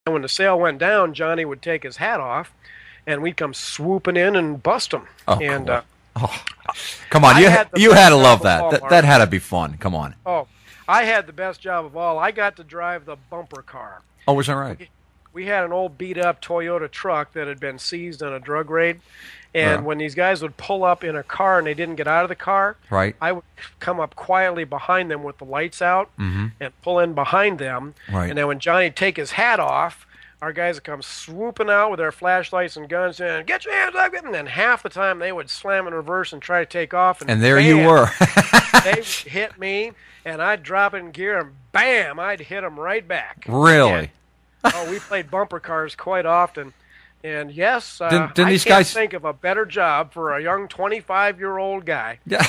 And when the sale went down, Johnny would take his hat off, and we'd come swooping in and bust him. Oh, and cool. Come on, you had to love that. That had to be fun. Come on. Oh, I had the best job of all. I got to drive the bumper car. Oh, was that right? We had an old beat-up Toyota truck that had been seized on a drug raid. And when these guys would pull up in a car and they didn't get out of the car, right, I would come up quietly behind them with the lights out and pull in behind them. Right. And then when Johnny would take his hat off, our guys would come swooping out with their flashlights and guns and get your hands up. And then half the time they would slam in reverse and try to take off. And there you were. They hit me, and I'd drop in gear, and bam, I'd hit them right back. Really? And, we played bumper cars quite often. And yes, didn't I these can't guys think of a better job for a young 25-year-old guy. Yeah.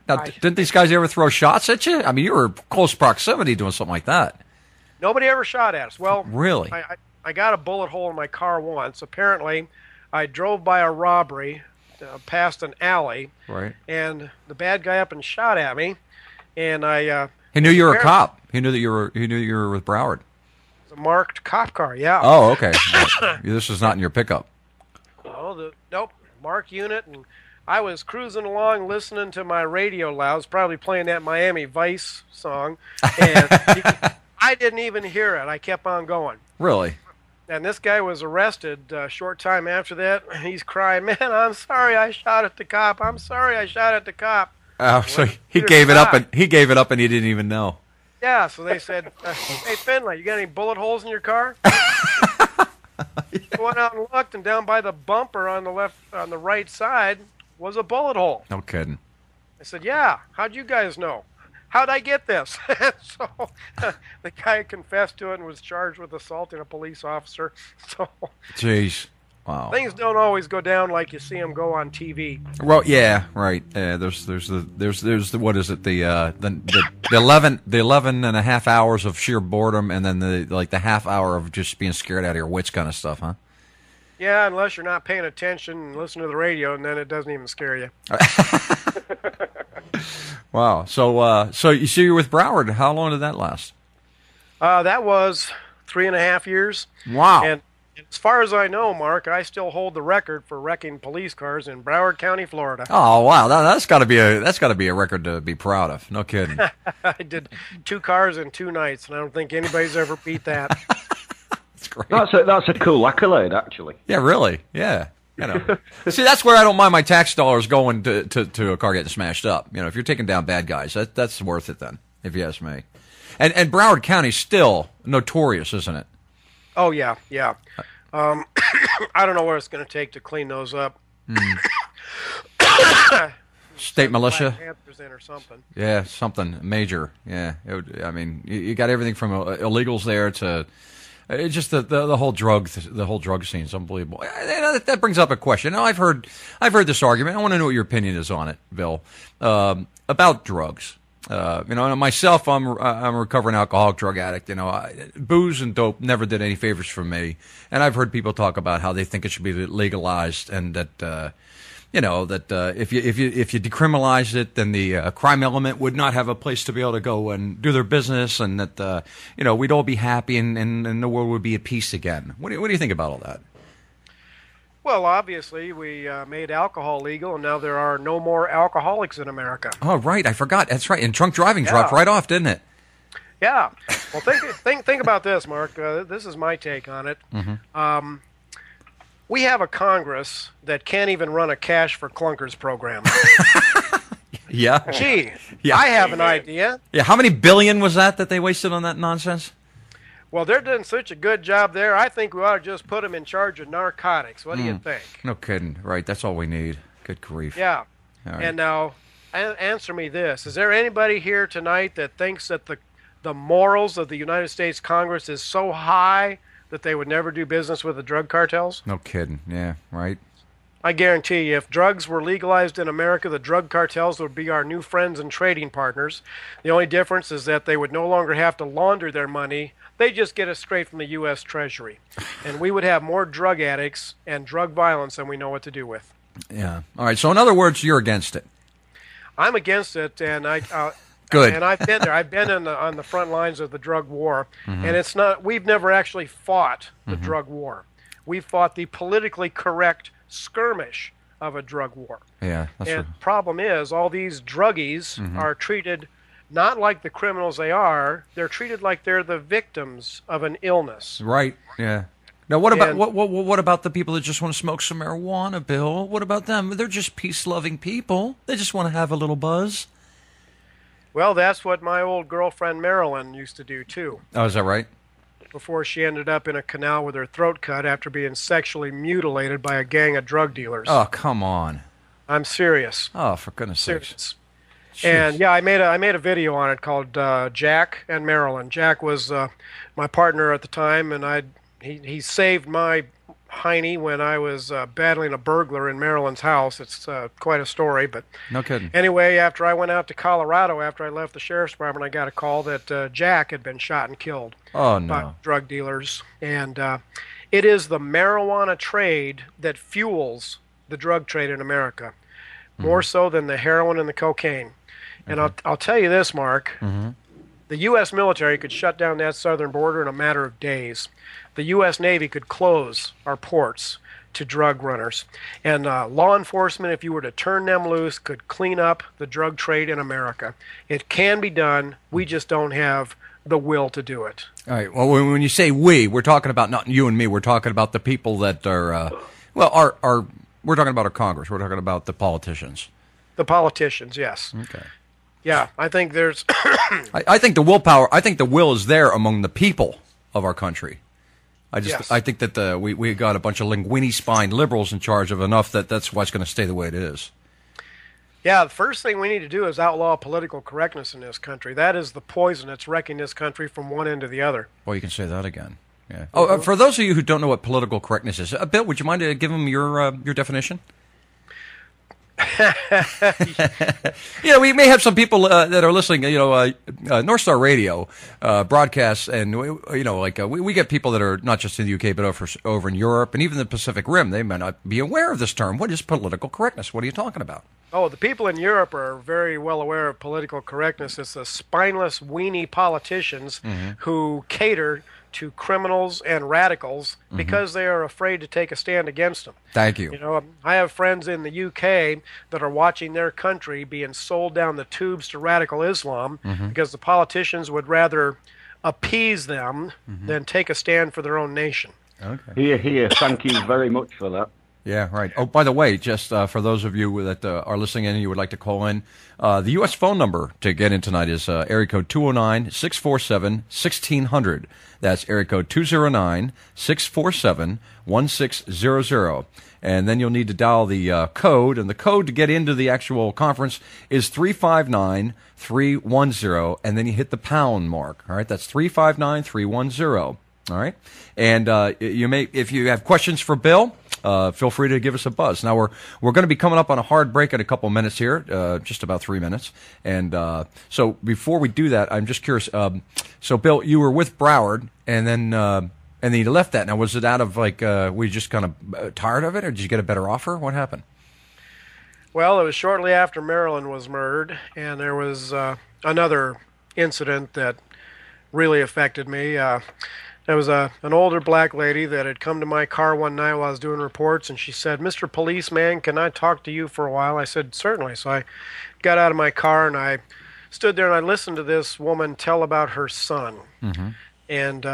Now, didn't these guys ever throw shots at you? I mean, you were close proximity doing something like that. Nobody ever shot at us. Well, really? I got a bullet hole in my car once. Apparently, I drove by a robbery past an alley, right, and the bad guy up and shot at me. And he knew you were a cop. He knew that you were with Broward. A marked cop car, yeah. Oh, okay. This is not in your pickup. Oh, nope, marked unit, and I was cruising along listening to my radio louds, probably playing that Miami Vice song, and I didn't even hear it. I kept on going. Really? And this guy was arrested a short time after that. He's crying, "Man, I'm sorry I shot at the cop. I'm sorry I shot at the cop." Oh, so he gave it up, and he didn't even know. Yeah, so they said, "Hey, Finley, you got any bullet holes in your car?" I went out and looked, and down by the bumper on the right side was a bullet hole. No kidding. I said, "Yeah, how'd you guys know? How'd I get this?" So the guy confessed to it and was charged with assaulting a police officer. So, jeez. Wow. Things don't always go down like you see them go on TV. Well, yeah, right. There's the what is it, the 11 and a half hours of sheer boredom, and then the half hour of just being scared out of your wits kind of stuff, huh? Yeah, unless you're not paying attention and listen to the radio, and then it doesn't even scare you. Wow. So you're with Broward. How long did that last? That was 3.5 years. Wow. And as far as I know, Mark, I still hold the record for wrecking police cars in Broward County, Florida. Oh wow, that's got to be a record to be proud of. No kidding. I did 2 cars in 2 nights, and I don't think anybody's ever beat that. That's great. That's a cool accolade, actually. Yeah, really. Yeah. You know. See, that's where I don't mind my tax dollars going to a car getting smashed up. You know, if you're taking down bad guys, that's worth it then, if you ask me. And Broward County's still notorious, isn't it? Oh yeah, yeah. I don't know what it's going to take to clean those up. State militia. Black Panthers in or something. Yeah, something major. Yeah, I mean, you got everything from illegals there to it's just the whole drug scene is unbelievable. That brings up a question. Now I've heard this argument. I want to know what your opinion is on it, Bill, about drugs. Myself, I'm a recovering alcoholic, drug addict. You know, booze and dope never did any favors for me. And I've heard people talk about how they think it should be legalized, and that if you decriminalize it, then the crime element would not have a place to be able to go and do their business, and that we'd all be happy and the world would be at peace again. What do you think about all that? Well, obviously, we made alcohol legal, and now there are no more alcoholics in America. Oh, right. I forgot. That's right. And drunk driving dropped right off, didn't it? Yeah. Well, think about this, Mark. This is my take on it. Mm-hmm. We have a Congress that can't even run a cash for clunkers program. Yeah. Gee, yeah. I have an idea. Yeah. How many billion was that they wasted on that nonsense? Well, they're doing such a good job there. I think we ought to just put them in charge of narcotics. What do you think? No kidding. Right. That's all we need. Good grief. Yeah. All right. And now, answer me this. Is there anybody here tonight that thinks that the morals of the United States Congress is so high that they would never do business with the drug cartels? No kidding. Yeah. Right. I guarantee you, if drugs were legalized in America, the drug cartels would be our new friends and trading partners. The only difference is that they would no longer have to launder their money. They just get it straight from the U.S. Treasury. And we would have more drug addicts and drug violence than we know what to do with. Yeah. All right. So in other words, you're against it. I'm against it, and Good. And I've been there. I've been on the front lines of the drug war, and it's not. We've never actually fought the drug war. We fought the politically correct skirmish of a drug war. Yeah, that's And true. problem is, all these druggies are treated not like the criminals they are. They're treated like they're the victims of an illness. Right. Yeah. Now, what about And- what about the people that just want to smoke some marijuana, Bill? What about them? They're just peace-loving people. They just want to have a little buzz. Well, that's what my old girlfriend Marilyn used to do too, Oh, is that right? before she ended up in a canal with her throat cut after being sexually mutilated by a gang of drug dealers. Oh, come on. I'm serious. Oh, for goodness sakes. Serious. And yeah, I made a video on it called Jack and Marilyn. Jack was my partner at the time, and he saved my hiney when I was battling a burglar in Marilyn's house. It's quite a story, but No kidding. anyway, after I went out to Colorado, after I left the sheriff's department, I got a call that Jack had been shot and killed Oh, by no. drug dealers. And it is the marijuana trade that fuels the drug trade in America, more so than the heroin and the cocaine. And I'll tell you this, Mark. The U.S. military could shut down that southern border in a matter of days. The U.S. Navy could close our ports to drug runners. And law enforcement, if you were to turn them loose, could clean up the drug trade in America. It can be done. We just don't have the will to do it. All right. Well, when you say we, we're talking about not you and me. We're talking about the people that are, we're talking about our Congress. We're talking about the politicians. The politicians, yes. Okay. Yeah, I think there's... I think the willpower. I think the will is there among the people of our country. Yes. I think that we got a bunch of linguini-spined liberals in charge of enough that's why it's going to stay the way it is. Yeah, the first thing we need to do is outlaw political correctness in this country. That is the poison that's wrecking this country from one end to the other. Well, you can say that again. Yeah. Oh, for those of you who don't know what political correctness is, Bill, would you mind to give them your definition? We may have some people that are listening. North Star Radio broadcasts, and we get people that are not just in the UK but over in Europe and even the Pacific Rim. They may not be aware of this term. What is political correctness? What are you talking about? Oh, the people in Europe are very well aware of political correctness. It's the spineless, weenie politicians who cater to criminals and radicals because they are afraid to take a stand against them. Thank you. You know, I have friends in the UK that are watching their country being sold down the tubes to radical Islam because the politicians would rather appease them than take a stand for their own nation. Okay. Here, here. Thank you very much for that. Yeah, right. Oh, by the way, just for those of you that are listening in and you would like to call in, the U.S. phone number to get in tonight is area code 209-647-1600. That's area code 209-647-1600. And then you'll need to dial the code, and the code to get into the actual conference is 359-310, and then you hit the pound mark. All right, that's 359-310. All right, and you may, if you have questions for Bill, feel free to give us a buzz. Now we're going to be coming up on a hard break in a couple minutes here, just about 3 minutes. And so before we do that, I'm just curious. So Bill, you were with Broward, and then you left that. Now was it out of were you just kind of tired of it, or did you get a better offer? What happened? Well, it was shortly after Marilyn was murdered, and there was another incident that really affected me. There was an older black lady that had come to my car one night while I was doing reports, and she said, "Mr. Policeman, can I talk to you for a while?" I said, "Certainly." So I got out of my car, and I stood there, and I listened to this woman tell about her son and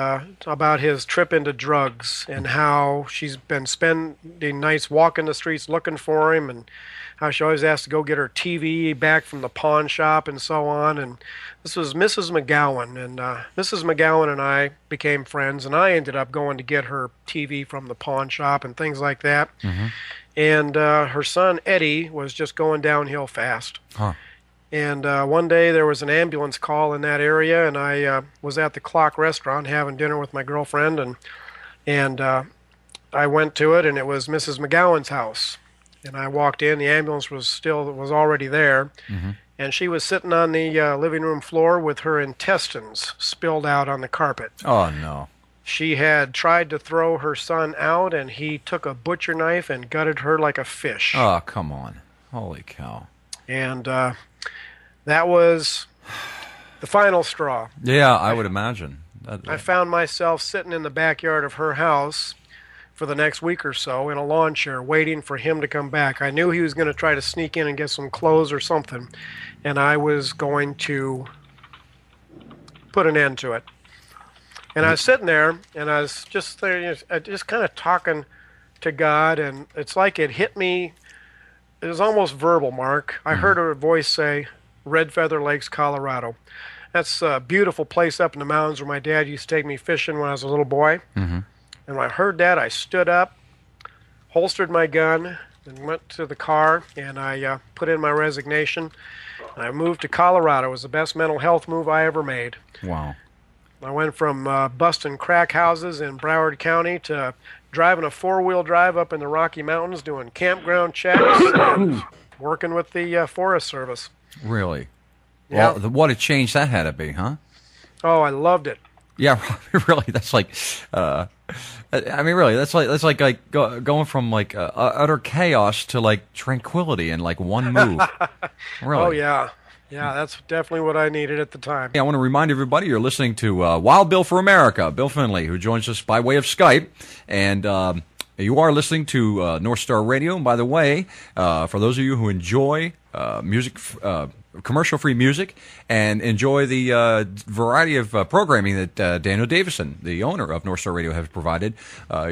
about his trip into drugs and how she's been spending nights walking the streets looking for him, and how she always has to go get her TV back from the pawn shop and so on. And this was Mrs. McGowan, and Mrs. McGowan and I became friends, and I ended up going to get her TV from the pawn shop and things like that. And her son, Eddie, was just going downhill fast. Huh. And one day there was an ambulance call in that area, and I was at the Clock restaurant having dinner with my girlfriend, and I went to it, and it was Mrs. McGowan's house. And I walked in, the ambulance was already there, and she was sitting on the living room floor with her intestines spilled out on the carpet. Oh, no. She had tried to throw her son out, and he took a butcher knife and gutted her like a fish. Oh, come on. Holy cow. And that was The final straw. Yeah, I would imagine. I found myself sitting in the backyard of her house for the next week or so in a lawn chair waiting for him to come back. I knew he was going to try to sneak in and get some clothes or something, and I was going to put an end to it. And I was sitting there, and I was just there, just kind of talking to God, and it's like it hit me. It was almost verbal, Mark. I heard a voice say, Red Feather Lakes, Colorado. That's a beautiful place up in the mountains where my dad used to take me fishing when I was a little boy. Mm-hmm. And when I heard that, I stood up, holstered my gun, and went to the car, and I put in my resignation. And I moved to Colorado. It was the best mental health move I ever made. Wow. I went from busting crack houses in Broward County to driving a four-wheel drive up in the Rocky Mountains, doing campground checks, and working with the Forest Service. Really? Yeah. Well, what a change that had to be, huh? Oh, I loved it. Yeah, really. That's like, I mean, really, that's like going from like utter chaos to like tranquility in like one move. Really? Oh, yeah. Yeah, that's definitely what I needed at the time. I want to remind everybody you're listening to Wild Bill for America, Bill Finley, who joins us by way of Skype. And you are listening to North Star Radio. And by the way, for those of you who enjoy music, commercial-free music, and enjoy the variety of programming that Daniel Davison, the owner of North Star Radio, has provided,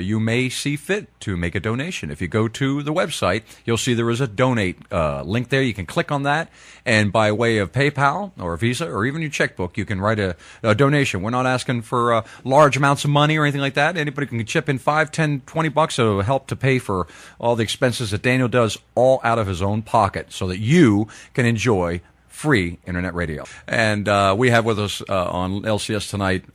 you may see fit to make a donation. If you go to the website, you'll see there is a donate link there. You can click on that, and by way of PayPal or Visa or even your checkbook, you can write a donation. We're not asking for large amounts of money or anything like that. Anybody can chip in $5, $10, $20 to help to pay for all the expenses that Daniel does, all out of his own pocket, so that you can enjoy free internet radio. And we have with us on LCS tonight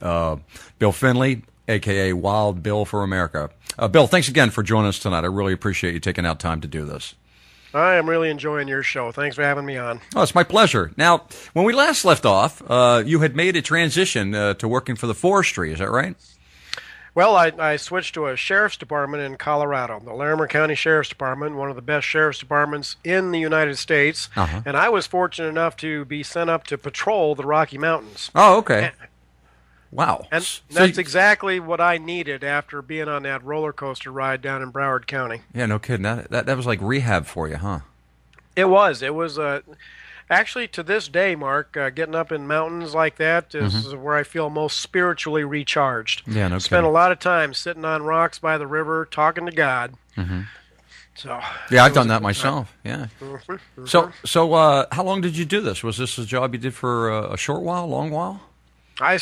Bill Finley, a.k.a. Wild Bill for America. Bill, thanks again for joining us tonight. I really appreciate you taking out time to do this. I am really enjoying your show. Thanks for having me on. Oh, it's my pleasure. Now, when we last left off, you had made a transition to working for the forestry. Is that right? Well, I switched to a sheriff's department in Colorado, the Larimer County Sheriff's Department, one of the best sheriff's departments in the United States. Uh-huh. And I was fortunate enough to be sent up to patrol the Rocky Mountains. Oh, okay. Wow. And that's exactly what I needed after being on that roller coaster ride down in Broward County. Yeah, no kidding. That was like rehab for you, huh? It was. Actually, to this day, Mark, getting up in mountains like that is where I feel most spiritually recharged. Yeah, no Spent kidding. a lot of time sitting on rocks by the river, talking to God. Mm-hmm. So yeah, I've done that myself. Yeah. So how long did you do this? Was this a job you did for a short while, long while? I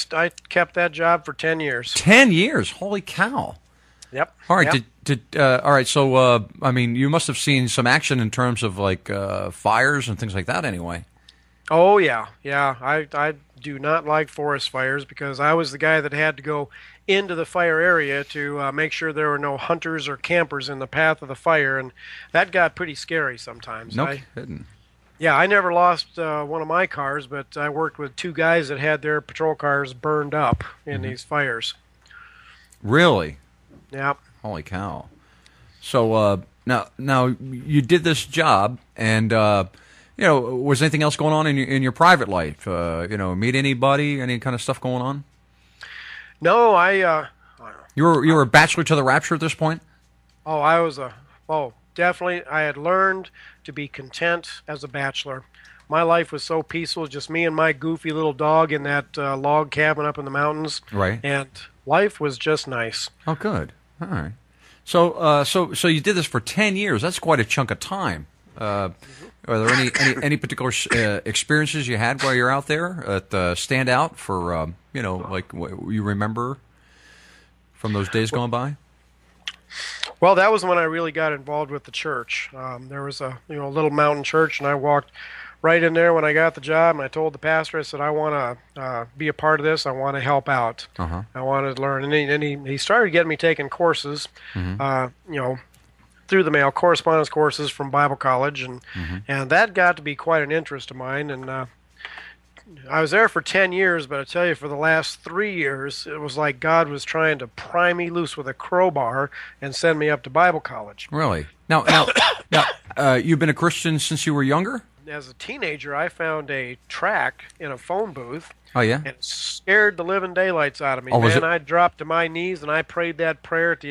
kept that job for 10 years. 10 years? Holy cow! Yep. All right. Yep. All right. So, I mean, you must have seen some action in terms of like fires and things like that. Anyway. Oh yeah. I do not like forest fires because I was the guy that had to go into the fire area to make sure there were no hunters or campers in the path of the fire, and that got pretty scary sometimes. No kidding. Yeah, I never lost one of my cars, but I worked with two guys that had their patrol cars burned up in these fires. Really? Yeah. Holy cow! So now you did this job, and was anything else going on in your private life? Meet anybody? Any kind of stuff going on? No, You were a bachelor to the rapture at this point? Oh, definitely. I had learned to be content as a bachelor. My life was so peaceful, just me and my goofy little dog in that log cabin up in the mountains. Right. And life was just nice. Oh, good. All right. So you did this for 10 years. That's quite a chunk of time. Are there any particular experiences you had while you're out there that stand out for like what you remember from those days gone by? Well, that was when I really got involved with the church. There was a little mountain church, and I walked right in there when I got the job, and I told the pastor, I said, I want to be a part of this. I want to help out. Uh-huh. I wanted to learn. And he started getting me taking courses, through the mail, correspondence courses from Bible college, and that got to be quite an interest of mine. And I was there for 10 years, but I tell you, for the last 3 years, it was like God was trying to pry me loose with a crowbar and send me up to Bible college. Really? Now, you've been a Christian since you were younger? as a teenager, I found a track in a phone booth. Oh yeah. And it scared the living daylights out of me. Oh, was Man, it? I dropped to my knees and I prayed that prayer at the